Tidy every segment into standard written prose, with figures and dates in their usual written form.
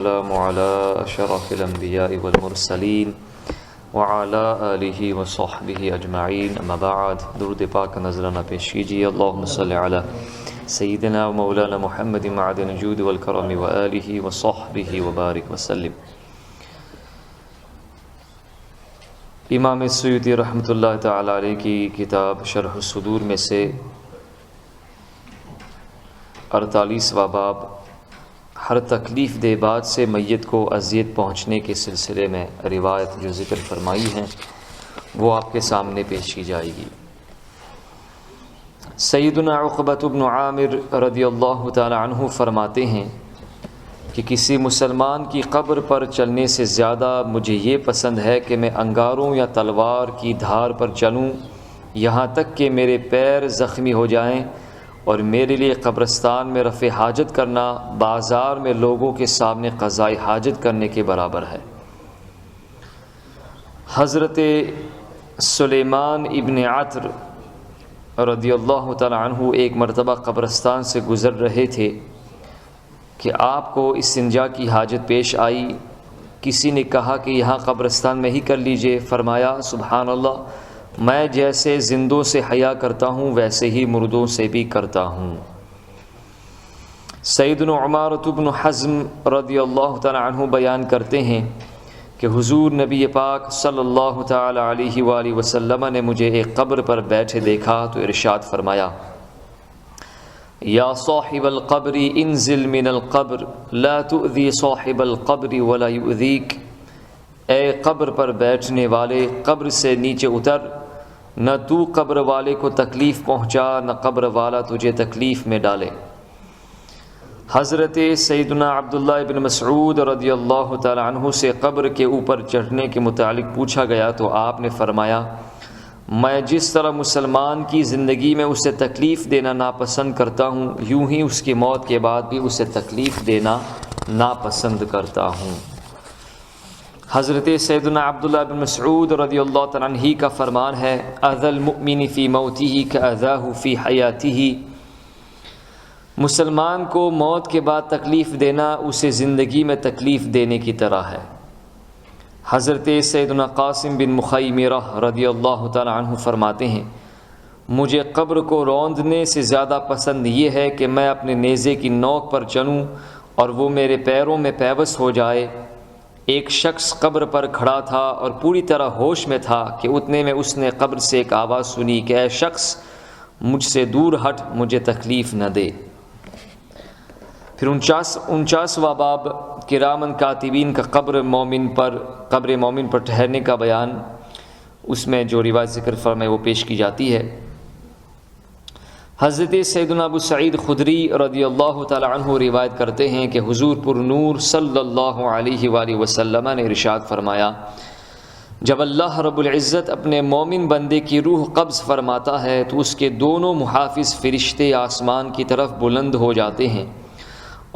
السلام على أشرف الأنبياء والمرسلين وعلى آله وصحبه أجمعين اما بعد درود پاک نظرانہ پیش کیجیے اللهم صل على سيدنا ومولانا محمد معدن الجود والكرم وآله وصحبه وبارك وسلم۔ امام سیوطی رحمۃ اللہ تعالی علیہ کی کتاب شرح الصدور میں سے 48واں باب ہر تکلیف دہ بات سے میت کو اذیت پہنچنے کے سلسلے میں روایت جو ذکر فرمائی ہیں وہ آپ کے سامنے پیش کی جائے گی۔ سیدنا عقبۃ بن عامر رضی اللہ تعالی عنہ فرماتے ہیں کہ کسی مسلمان کی قبر پر چلنے سے زیادہ مجھے یہ پسند ہے کہ میں انگاروں یا تلوار کی دھار پر چلوں یہاں تک کہ میرے پیر زخمی ہو جائیں، اور میرے لیے قبرستان میں رفع حاجت کرنا بازار میں لوگوں کے سامنے قضاء حاجت کرنے کے برابر ہے۔ حضرت سلیمان ابن عطر رضی اللہ تعالی عنہ ایک مرتبہ قبرستان سے گزر رہے تھے کہ آپ کو استنجا کی حاجت پیش آئی۔ کسی نے کہا کہ یہاں قبرستان میں ہی کر لیجئے۔ فرمایا سبحان اللہ، میں جیسے زندوں سے حیا کرتا ہوں ویسے ہی مردوں سے بھی کرتا ہوں۔ سیدنا عمارۃ بن حزم رضی اللہ تعالی عنہ بیان کرتے ہیں کہ حضور نبی پاک صلی اللہ تعالی علیہ وآلہ وسلم نے مجھے ایک قبر پر بیٹھے دیکھا تو ارشاد فرمایا، یا صاحب القبر انزل من القبر لا تؤذی صاحب القبر ولا یؤذیک، اے قبر پر بیٹھنے والے قبر سے نیچے اتر، نہ تو قبر والے کو تکلیف پہنچا نہ قبر والا تجھے تکلیف میں ڈالے۔ حضرت سیدنا عبداللہ بن مسعود رضی اللہ تعالی عنہ سے قبر کے اوپر چڑھنے کے متعلق پوچھا گیا تو آپ نے فرمایا، میں جس طرح مسلمان کی زندگی میں اسے تکلیف دینا ناپسند کرتا ہوں، یوں ہی اس کی موت کے بعد بھی اسے تکلیف دینا ناپسند کرتا ہوں۔ حضرت سیدنا عبداللہ بن مسعود رضی اللہ تعالیٰ عنہ کا فرمان ہے، اذى المؤمن فی موتہ کاذاہ فی حیاتہ، مسلمان کو موت کے بعد تکلیف دینا اسے زندگی میں تکلیف دینے کی طرح ہے۔ حضرت سیدنا قاسم بن مخیمرہ رضی اللہ تعالیٰ عنہ فرماتے ہیں، مجھے قبر کو روندنے سے زیادہ پسند یہ ہے کہ میں اپنے نیزے کی نوک پر چلوں اور وہ میرے پیروں میں پیوست ہو جائے۔ ایک شخص قبر پر کھڑا تھا اور پوری طرح ہوش میں تھا کہ اتنے میں اس نے قبر سے ایک آواز سنی کہ اے شخص مجھ سے دور ہٹ، مجھے تکلیف نہ دے۔ پھر 49واں باب کرامن کاتبین کا قبر مومن پر ٹھہرنے کا بیان، اس میں جو روایت ذکر فرمائے وہ پیش کی جاتی ہے۔ حضرت سیدنا ابو سعید خدری رضی اللہ تعالی عنہ روایت کرتے ہیں کہ حضور پر نور صلی اللہ علیہ وآلہ وسلم نے ارشاد فرمایا، جب اللہ رب العزت اپنے مومن بندے کی روح قبض فرماتا ہے تو اس کے دونوں محافظ فرشتے آسمان کی طرف بلند ہو جاتے ہیں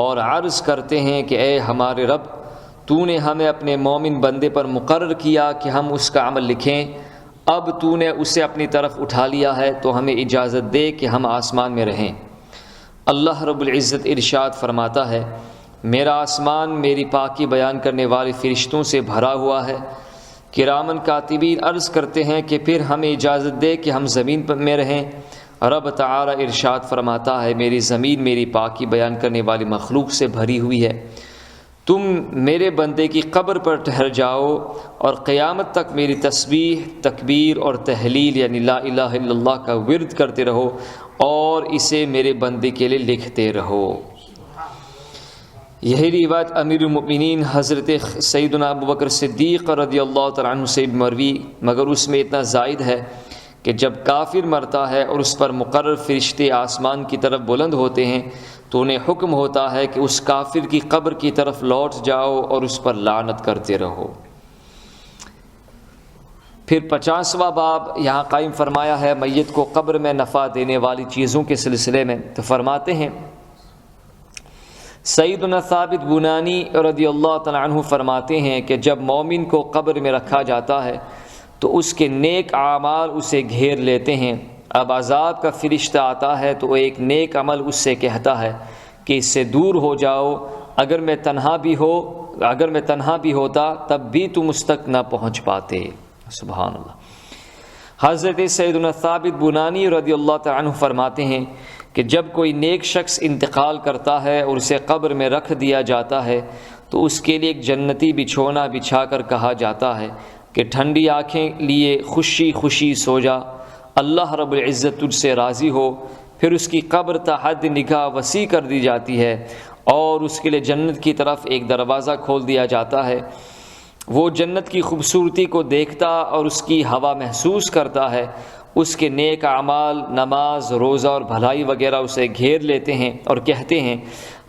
اور عرض کرتے ہیں کہ اے ہمارے رب، تو نے ہمیں اپنے مومن بندے پر مقرر کیا کہ ہم اس کا عمل لکھیں، اب تو نے اسے اپنی طرف اٹھا لیا ہے تو ہمیں اجازت دے کہ ہم آسمان میں رہیں۔ اللہ رب العزت ارشاد فرماتا ہے، میرا آسمان میری پاکی بیان کرنے والے فرشتوں سے بھرا ہوا ہے۔ کرامن کاتبین عرض کرتے ہیں کہ پھر ہمیں اجازت دے کہ ہم زمین میں رہیں۔ رب تعالی ارشاد فرماتا ہے، میری زمین میری پاکی بیان کرنے والی مخلوق سے بھری ہوئی ہے، تم میرے بندے کی قبر پر ٹھہر جاؤ اور قیامت تک میری تسبیح، تکبیر اور تحلیل یعنی لا الہ الا اللہ کا ورد کرتے رہو اور اسے میرے بندے کے لیے لکھتے رہو۔ یہی روایت امیر المؤمنین حضرت سیدنا ابوبکر صدیق رضی اللہ تعالیٰ عنہ سے مروی، مگر اس میں اتنا زائد ہے کہ جب کافر مرتا ہے اور اس پر مقرر فرشتے آسمان کی طرف بلند ہوتے ہیں تو انہیں حکم ہوتا ہے کہ اس کافر کی قبر کی طرف لوٹ جاؤ اور اس پر لعنت کرتے رہو۔ پھر 50واں باب یہاں قائم فرمایا ہے میت کو قبر میں نفع دینے والی چیزوں کے سلسلے میں، تو فرماتے ہیں سیدنا ثابت بنانی رضی اللہ تعالیٰ عنہ فرماتے ہیں کہ جب مومن کو قبر میں رکھا جاتا ہے تو اس کے نیک اعمال اسے گھیر لیتے ہیں۔ اب عذاب کا فرشتہ آتا ہے تو ایک نیک عمل اس سے کہتا ہے کہ اس سے دور ہو جاؤ، اگر میں تنہا بھی ہوتا تب بھی تم اس تک نہ پہنچ پاتے۔ سبحان اللہ۔ حضرت سیدنا ثابت بنانی رضی اللہ تعالیٰ عنہ فرماتے ہیں کہ جب کوئی نیک شخص انتقال کرتا ہے اور اسے قبر میں رکھ دیا جاتا ہے تو اس کے لیے ایک جنتی بچھونا بچھا کر کہا جاتا ہے کہ ٹھنڈی آنکھیں لیے خوشی خوشی سو جا، اللہ رب العزت تجھ سے راضی ہو۔ پھر اس کی قبر تا حد نگاہ وسیع کر دی جاتی ہے اور اس کے لیے جنت کی طرف ایک دروازہ کھول دیا جاتا ہے۔ وہ جنت کی خوبصورتی کو دیکھتا اور اس کی ہوا محسوس کرتا ہے۔ اس کے نیک اعمال، نماز، روزہ اور بھلائی وغیرہ اسے گھیر لیتے ہیں اور کہتے ہیں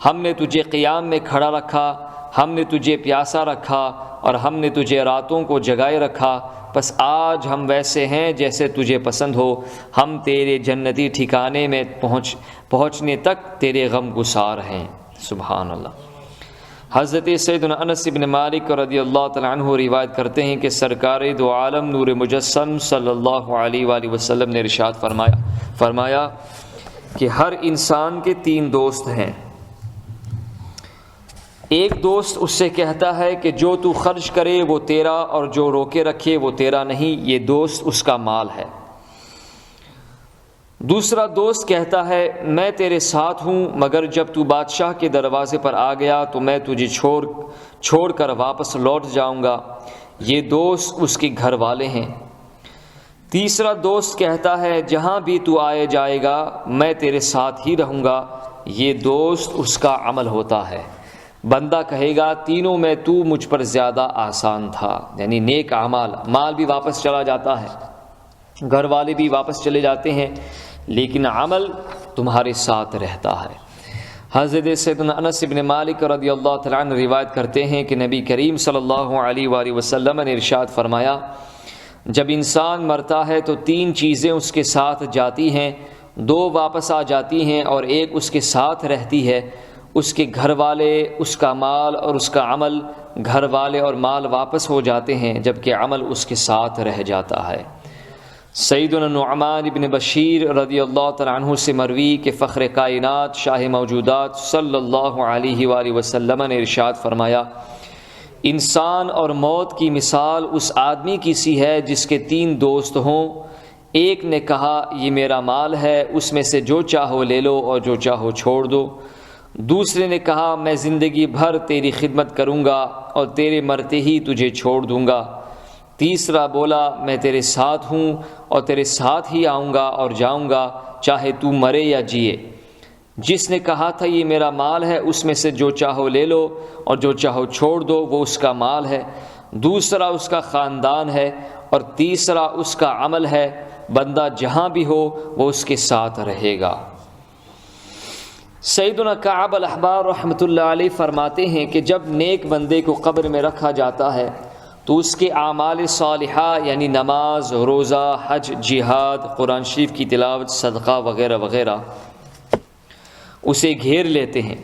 ہم نے تجھے قیام میں کھڑا رکھا، ہم نے تجھے پیاسا رکھا اور ہم نے تجھے راتوں کو جگائے رکھا، بس آج ہم ویسے ہیں جیسے تجھے پسند ہو، ہم تیرے جنتی ٹھکانے میں پہنچنے تک تیرے غم گسار ہیں۔ سبحان اللہ۔ حضرت سیدنا انس بن مالک رضی اللہ تعالیٰ عنہ روایت کرتے ہیں کہ سرکار دو عالم نور مجسم صلی اللہ علیہ وآلہ وسلم نے ارشاد فرمایا کہ ہر انسان کے 3 دوست ہیں۔ ایک دوست اس سے کہتا ہے کہ جو تو خرچ کرے وہ تیرا اور جو روکے رکھے وہ تیرا نہیں، یہ دوست اس کا مال ہے۔ دوسرا دوست کہتا ہے میں تیرے ساتھ ہوں، مگر جب تو بادشاہ کے دروازے پر آ گیا تو میں تجھے چھوڑ کر واپس لوٹ جاؤں گا، یہ دوست اس کے گھر والے ہیں۔ تیسرا دوست کہتا ہے جہاں بھی تو آئے جائے گا میں تیرے ساتھ ہی رہوں گا، یہ دوست اس کا عمل ہوتا ہے۔ بندہ کہے گا تینوں میں تو مجھ پر زیادہ آسان تھا، یعنی نیک اعمال، مال بھی واپس چلا جاتا ہے، گھر والے بھی واپس چلے جاتے ہیں، لیکن عمل تمہارے ساتھ رہتا ہے۔ حضرت سیدنا انس بن مالک رضی اللہ تعالیٰ عنہ روایت کرتے ہیں کہ نبی کریم صلی اللہ علیہ وآلہ وسلم نے ارشاد فرمایا جب انسان مرتا ہے تو 3 چیزیں اس کے ساتھ جاتی ہیں، 2 واپس آ جاتی ہیں اور ایک اس کے ساتھ رہتی ہے، اس کے گھر والے، اس کا مال اور اس کا عمل۔ گھر والے اور مال واپس ہو جاتے ہیں جبکہ عمل اس کے ساتھ رہ جاتا ہے۔ سیدنا نعمان بن بشیر رضی اللہ تعالیٰ عنہ سے مروی کہ فخر کائنات شاہ موجودات صلی اللہ علیہ وآلہ وسلم نے ارشاد فرمایا انسان اور موت کی مثال اس آدمی کی سی ہے جس کے 3 دوست ہوں، ایک نے کہا یہ میرا مال ہے، اس میں سے جو چاہو لے لو اور جو چاہو چھوڑ دو۔ دوسرے نے کہا میں زندگی بھر تیری خدمت کروں گا اور تیرے مرتے ہی تجھے چھوڑ دوں گا۔ تیسرا بولا میں تیرے ساتھ ہوں اور تیرے ساتھ ہی آؤں گا اور جاؤں گا چاہے تو مرے یا جیے۔ جس نے کہا تھا یہ میرا مال ہے، اس میں سے جو چاہو لے لو اور جو چاہو چھوڑ دو، وہ اس کا مال ہے۔ دوسرا اس کا خاندان ہے اور تیسرا اس کا عمل ہے، بندہ جہاں بھی ہو وہ اس کے ساتھ رہے گا۔ سیدنا کعب الاحبار رحمۃ اللہ علیہ فرماتے ہیں کہ جب نیک بندے کو قبر میں رکھا جاتا ہے تو اس کے اعمال صالحہ یعنی نماز، روزہ، حج، جہاد، قرآن شریف کی تلاوت، صدقہ وغیرہ وغیرہ اسے گھیر لیتے ہیں۔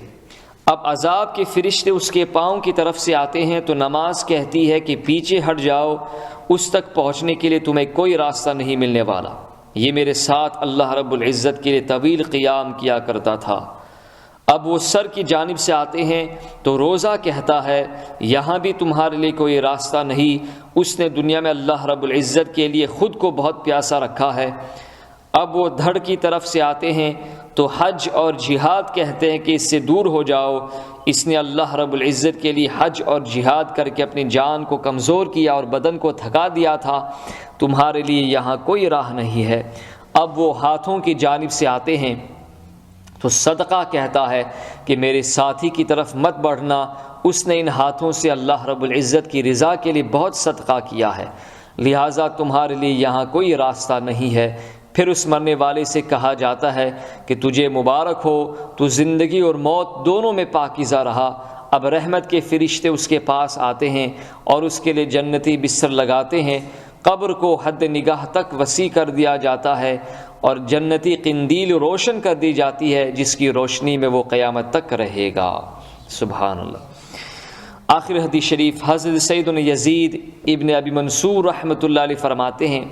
اب عذاب کے فرشتے اس کے پاؤں کی طرف سے آتے ہیں تو نماز کہتی ہے کہ پیچھے ہٹ جاؤ، اس تک پہنچنے کے لیے تمہیں کوئی راستہ نہیں ملنے والا۔ یہ میرے ساتھ اللہ رب العزت کے لیے طویل قیام کیا کرتا تھا۔ اب وہ سر کی جانب سے آتے ہیں تو روزہ کہتا ہے یہاں بھی تمہارے لیے کوئی راستہ نہیں، اس نے دنیا میں اللہ رب العزت کے لیے خود کو بہت پیاسا رکھا ہے۔ اب وہ دھڑ کی طرف سے آتے ہیں تو حج اور جہاد کہتے ہیں کہ اس سے دور ہو جاؤ، اس نے اللہ رب العزت کے لیے حج اور جہاد کر کے اپنی جان کو کمزور کیا اور بدن کو تھکا دیا تھا، تمہارے لیے یہاں کوئی راہ نہیں ہے۔ اب وہ ہاتھوں کی جانب سے آتے ہیں تو صدقہ کہتا ہے کہ میرے ساتھی کی طرف مت بڑھنا، اس نے ان ہاتھوں سے اللہ رب العزت کی رضا کے لیے بہت صدقہ کیا ہے، لہٰذا تمہارے لیے یہاں کوئی راستہ نہیں ہے۔ پھر اس مرنے والے سے کہا جاتا ہے کہ تجھے مبارک ہو، تو زندگی اور موت دونوں میں پاکیزہ رہا۔ اب رحمت کے فرشتے اس کے پاس آتے ہیں اور اس کے لیے جنتی بستر لگاتے ہیں، قبر کو حد نگاہ تک وسیع کر دیا جاتا ہے اور جنتی قندیل روشن کر دی جاتی ہے جس کی روشنی میں وہ قیامت تک رہے گا۔ سبحان اللہ۔ آخر حدیث شریف حضرت سیدنا یزید ابن ابی منصور رحمۃ اللہ علیہ فرماتے ہیں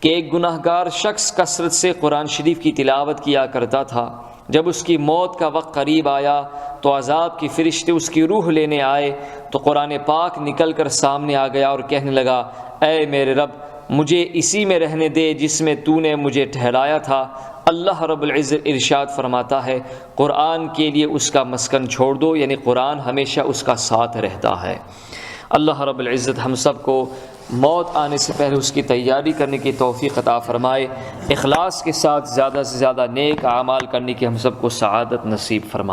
کہ ایک گناہگار شخص کثرت سے قرآن شریف کی تلاوت کیا کرتا تھا، جب اس کی موت کا وقت قریب آیا تو عذاب کی فرشتے اس کی روح لینے آئے تو قرآن پاک نکل کر سامنے آ گیا اور کہنے لگا اے میرے رب مجھے اسی میں رہنے دے جس میں تو نے مجھے ٹھہرایا تھا۔ اللہ رب العزت ارشاد فرماتا ہے قرآن کے لیے اس کا مسکن چھوڑ دو، یعنی قرآن ہمیشہ اس کا ساتھ رہتا ہے۔ اللہ رب العزت ہم سب کو موت آنے سے پہلے اس کی تیاری کرنے کی توفیق عطا فرمائے، اخلاص کے ساتھ زیادہ سے زیادہ نیک اعمال کرنے کی ہم سب کو سعادت نصیب فرمائے۔